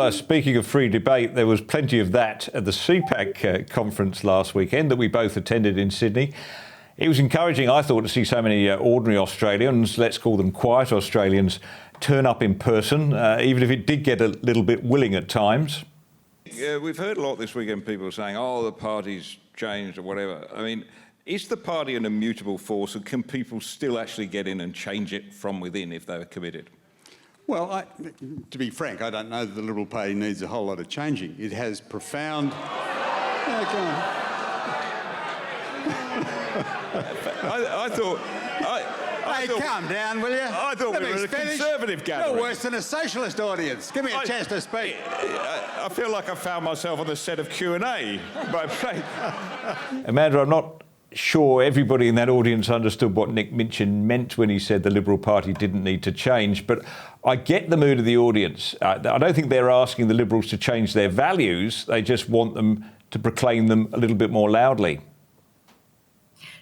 Speaking of free debate, there was plenty of that at the CPAC conference last weekend that we both attended in Sydney. It was encouraging, I thought, to see so many ordinary Australians, let's call them quiet Australians, turn up in person, even if it did get a little bit willing at times. We've heard a lot this weekend, people saying, oh, the party's changed or whatever. I mean, is the party an immutable force, and can people still actually get in and change it from within if they were committed? Well, to be frank, I don't know that the Liberal Party needs a whole lot of changing. It has profound... Yeah, go on. I thought... Hey, calm down, will you? I thought we were a Conservative gathering. You're worse than a socialist audience. Give me a chance to speak. I feel like I found myself on the set of Q&A. Amanda, I'm not sure everybody in that audience understood what Nick Minchin meant when he said the Liberal Party didn't need to change, but I get the mood of the audience. I don't think they're asking the Liberals to change their values. They just want them to proclaim them a little bit more loudly.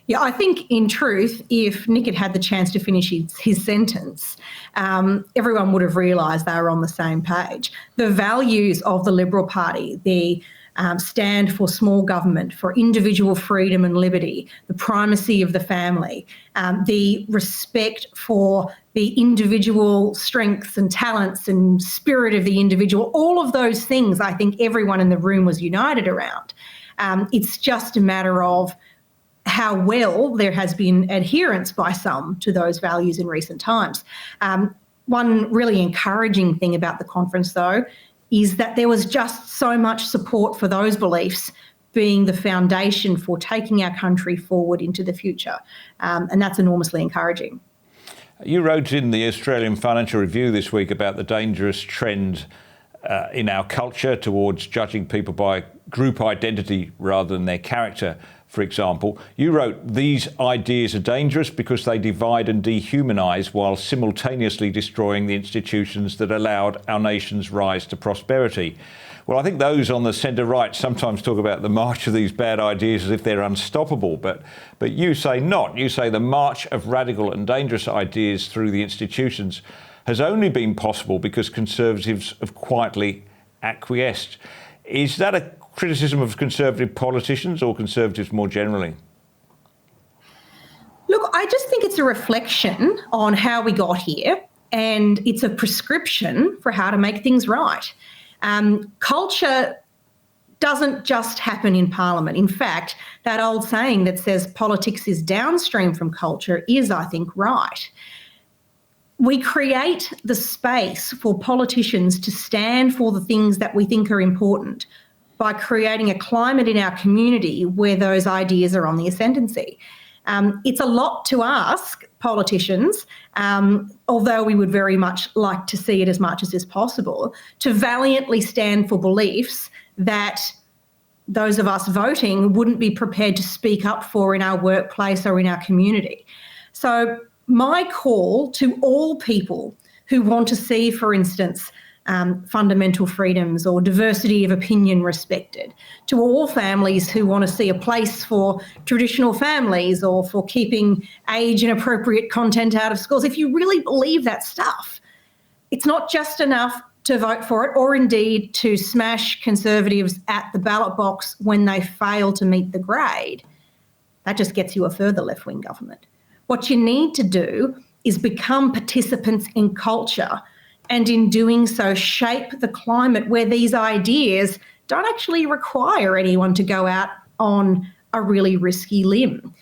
Yeah, I think in truth, if Nick had had the chance to finish his sentence, everyone would have realised they were on the same page. The values of the Liberal Party, the stand for small government, for individual freedom and liberty, the primacy of the family, the respect for the individual strengths and talents and spirit of the individual, all of those things I think everyone in the room was united around. It's just a matter of how well there has been adherence by some to those values in recent times. One really encouraging thing about the conference, though, is that there was just so much support for those beliefs being the foundation for taking our country forward into the future. And that's enormously encouraging. You wrote in the Australian Financial Review this week about the dangerous trend in our culture towards judging people by group identity rather than their character, for example. You wrote, these ideas are dangerous because they divide and dehumanise while simultaneously destroying the institutions that allowed our nation's rise to prosperity. Well, I think those on the centre-right sometimes talk about the march of these bad ideas as if they're unstoppable, but you say not. You say the march of radical and dangerous ideas through the institutions has only been possible because Conservatives have quietly acquiesced. Is that a criticism of Conservative politicians or Conservatives more generally? Look, I just think it's a reflection on how we got here, and it's a prescription for how to make things right. Culture doesn't just happen in Parliament. In fact, that old saying that says politics is downstream from culture is, I think, right. We create the space for politicians to stand for the things that we think are important by creating a climate in our community where those ideas are on the ascendancy. It's a lot to ask politicians, although we would very much like to see it as much as is possible, to valiantly stand for beliefs that those of us voting wouldn't be prepared to speak up for in our workplace or in our community. So my call to all people who want to see, for instance, fundamental freedoms or diversity of opinion respected, to all families who want to see a place for traditional families or for keeping age and appropriate content out of schools. If you really believe that stuff, it's not just enough to vote for it or indeed to smash Conservatives at the ballot box when they fail to meet the grade. That just gets you a further left-wing government. What you need to do is become participants in culture, and in doing so, shape the climate where these ideas don't actually require anyone to go out on a really risky limb.